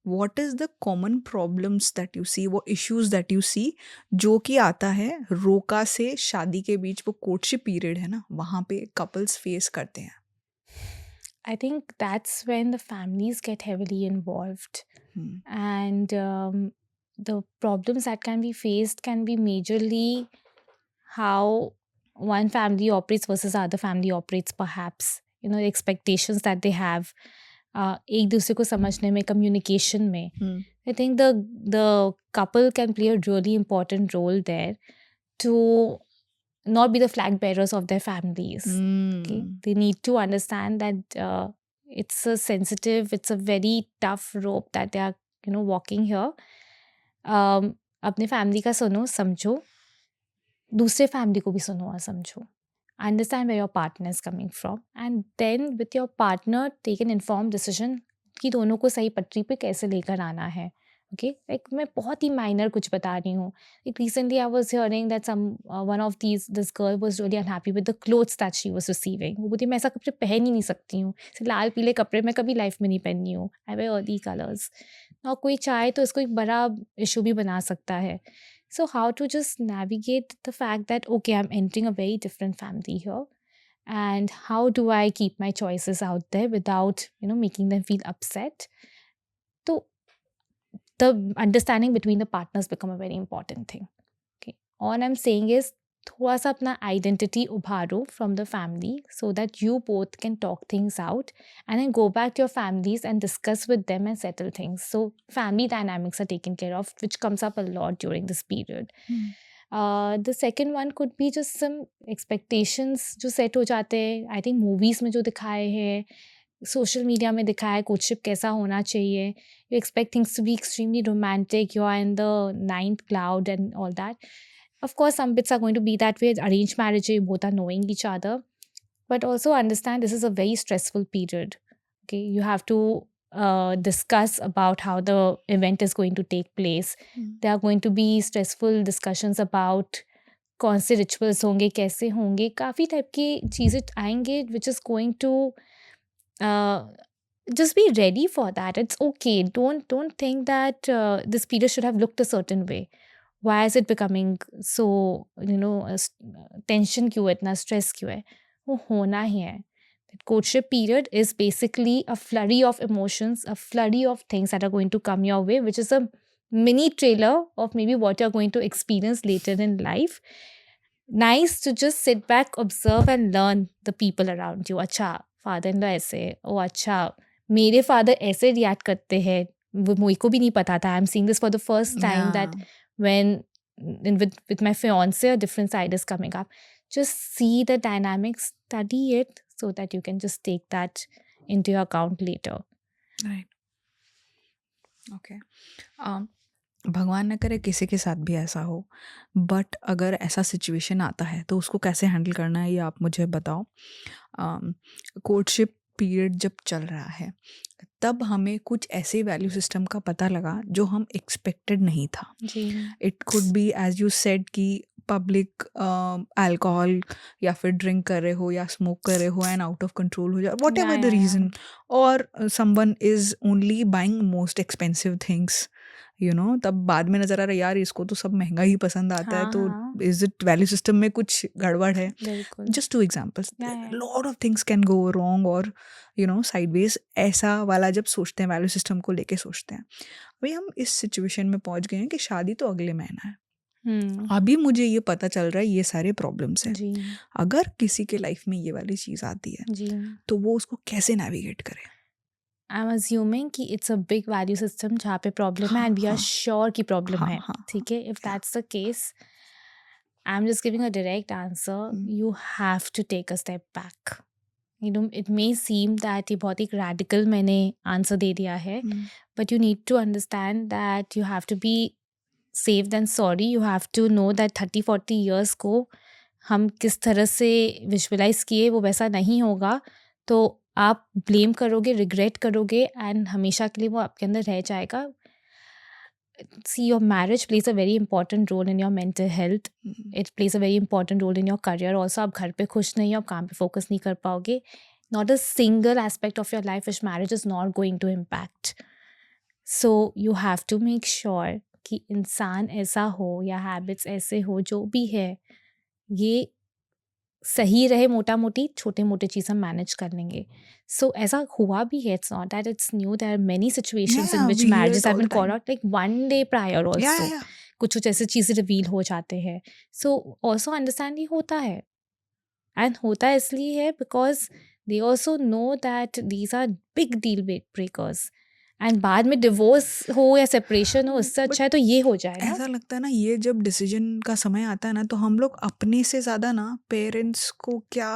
what is the common problems that you see, वो issues that you see जो कि आता है रोका से शादी के बीच, वो कोर्टशिप पीरियड है ना, वहाँ पे कपल्स फेस करते हैं? I think that's when the families get heavily involved. Hmm. And the problems that can be faced can be majorly how one family operates versus other family operates, perhaps. The expectations that they have. एक दूसरे को समझने में, communication में. Hmm. I think the couple can play a really important role there to not be the flag bearers of their families. Okay, they need to understand that it's a very tough rope that they are walking here. अपने family का सुनो, समझो, दूसरे family को भी सुनो और समझो. Understand where your partner is coming from, and then with your partner take an informed decision कि दोनों को सही पटरी पे कैसे लेकर आना है. Okay, like मैं बहुत ही minor कुछ बता रही हूँ. Like recently I was hearing that one of this girl was really unhappy with the clothes that she was receiving. वो बोलती मैं ऐसा कपड़े पहन ही नहीं सकती हूँ. लाल पीले कपड़े मैं कभी लाइफ में नहीं पहनी हूँ. I wear earthy colors. और कोई चाहे तो इसको एक बड़ा इशू भी बना सकता है. So how to just navigate the fact that, okay, I'm entering a very different family here, and how do I keep my choices out there without, making them feel upset? So the understanding between the partners become a very important thing. Okay. All I'm saying is थोड़ा सा अपना identity उभारो from the family so that you both can talk things out and then go back to your families and discuss with them and settle things. So family dynamics are taken care of which comes up a lot during this period. The second one could be just some expectations जो सेट हो जाते हैं. I think movies में जो दिखाए हैं, social media में दिखाया है कोर्टशिप कैसा होना चाहिए. You expect things to be extremely romantic, you are in the ninth cloud and all that. Of course, some bits are going to be that way. Arranged marriage, you both are knowing each other. But also understand this is a very stressful period. Okay, you have to discuss about how the event is going to take place. There are going to be stressful discussions about कौन से rituals होंगे, कैसे होंगे, काफ़ी type की चीज़ें आएंगे which is going to just be ready for that. It's okay. Don't think that this period should have looked a certain way. Why is it becoming so, tension क्यों है, इतना stress क्यों है? वो होना ही है. That courtship period is basically a flurry of emotions, a flurry of things that are going to come your way, which is a mini trailer of maybe what you're going to experience later in life. Nice to just sit back, observe and learn the people around you. अच्छा, father-in-law ऐसे, ओ अच्छा, मेरे father ऐसे react करते हैं, वो मुझे को भी नहीं पता था. I'm seeing this for the first time that when with my fiance a different side is coming up. Just see the dynamics, study it so that you can just take that into your account later. Right. Okay. भगवान न करे किसी के साथ भी ऐसा हो, but अगर ऐसा सिचुएशन आता है तो उसको कैसे हैंडल करना है ये आप मुझे बताओ. कोर्टशिप पीरियड जब चल रहा है तब हमें कुछ ऐसे वैल्यू सिस्टम का पता लगा जो हम एक्सपेक्टेड नहीं था. It could be as you said कि पब्लिक अल्कोहल या फिर ड्रिंक कर रहे हो या स्मोक कर रहे हो एंड आउट ऑफ कंट्रोल हो जाए, वॉट एवर द रीज़न, और someone is only buying most expensive things, तब बाद में नज़र आ रहा है यार इसको तो सब महंगा ही पसंद आता है, तो इज इट वैल्यू सिस्टम में कुछ गड़बड़ है. Just two examples, lot of things can go wrong और साइडवेज. ऐसा वाला जब सोचते हैं वैल्यू सिस्टम को लेके सोचते हैं. अभी हम इस सिचुएशन में पहुंच गए हैं कि शादी तो अगले महीना है. अभी मुझे ये पता चल रहा है ये सारे प्रॉब्लम्स हैं. अगर किसी के लाइफ में ये वाली चीज़ आती है तो वो उसको कैसे नेविगेट करे? I'm assuming कि it's a big value system जहाँ पे प्रॉब्लम है and we are sure कि प्रॉब्लम है. ठीक है, if that's the case, I'm just giving a direct answer. You have to take a step back. It may seem that ये बहुत एक radical मैंने आंसर दे दिया है, but you need to understand that you have to be safe than sorry. You have to know that 30-40 years को हम किस तरह से विजुअलाइज किए वो वैसा नहीं होगा, तो आप ब्लेम करोगे, रिग्रेट करोगे एंड हमेशा के लिए वो आपके अंदर रह जाएगा. See, your marriage plays a very important role in your mental health. It plays a very important role in your career also. आप घर पे खुश नहीं हो, आप काम पे फोकस नहीं कर पाओगे. Not a single aspect of your life which marriage is not going to impact. So you have to make sure कि इंसान ऐसा हो या हैबिट्स ऐसे हो, जो भी है ये सही रहे, मोटा मोटी छोटे मोटे चीज़ हम मैनेज कर लेंगे. सो ऐसा हुआ भी है, it's not that it's new, there are many situations in Yeah, which we hear marriages it have all been the called time. Out like one day prior Yeah, also. yeah, yeah. कुछ कुछ ऐसी चीज़ें reveal हो जाते हैं. So also understand ये होता है, एंड होता इसलिए है because they also know that these are big deal breakers, and बाद में डिवोर्स हो या सेपरेशन हो, उससे But अच्छा है तो ये हो जाए ना. ऐसा लगता है ना, ये जब डिसीजन का समय आता है ना, तो हम लोग अपने से ज्यादा ना पेरेंट्स को क्या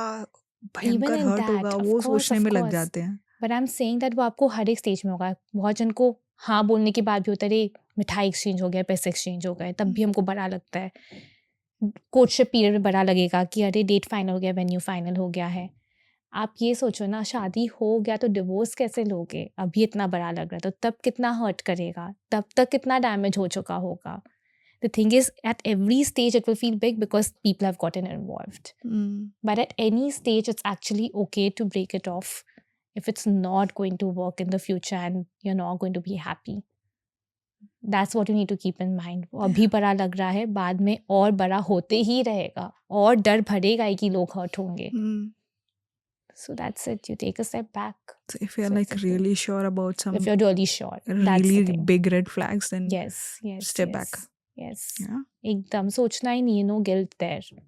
इवन भयंकर इन हर्ट होगा दैट, वो सोचने ऑफ में लग कोर्स, जाते हैं. But I am saying that वो आपको हर एक स्टेज में होगा. बहुत जन को हाँ बोलने के बाद भी होता है, अरे मिठाई एक्सचेंज हो गया, पैसे एक्सचेंज हो गए, तब भी हमको बड़ा लगता है. कोर्टशिप पीरियड में बड़ा लगेगा कि अरे डेट फाइनल हो गया, वेन्यू फाइनल हो गया है. आप ये सोचो ना, शादी हो गया तो डिवोर्स कैसे लोगे, अभी इतना बड़ा लग रहा है, तो तब कितना हर्ट करेगा, तब तक कितना डैमेज हो चुका होगा. The thing is, at every stage it will feel big because people have gotten involved. But at any stage, it's actually okay to break it off if it's not going to work in the future and you're not going to be happy. That's what you need to keep in mind. अभी बड़ा लग रहा है, बाद में और बड़ा होते ही रहेगा, और डर भरेगा ही कि लोग हर्ट होंगे. So that's it. You take a step back. So if you're like really sure about some If you're really sure, that's the really thing. big red flags, then Yes, step back. Yes. Yeah. एकदम सोचना ही नहीं है, no guilt there.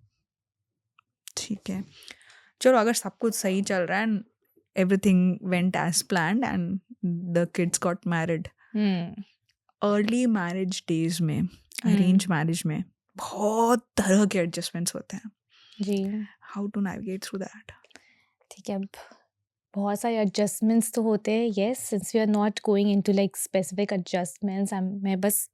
ठीक है. चलो, अगर सब कुछ सही चल रहा है and everything went as planned and the kids got married, early marriage days में, arranged marriage में बहुत तरह के adjustments होते हैं. जी. How to navigate through that? ठीक है, अब बहुत सारे एडजस्टमेंट्स तो होते हैं. Yes, since we are not going into like specific adjustments, मैं बस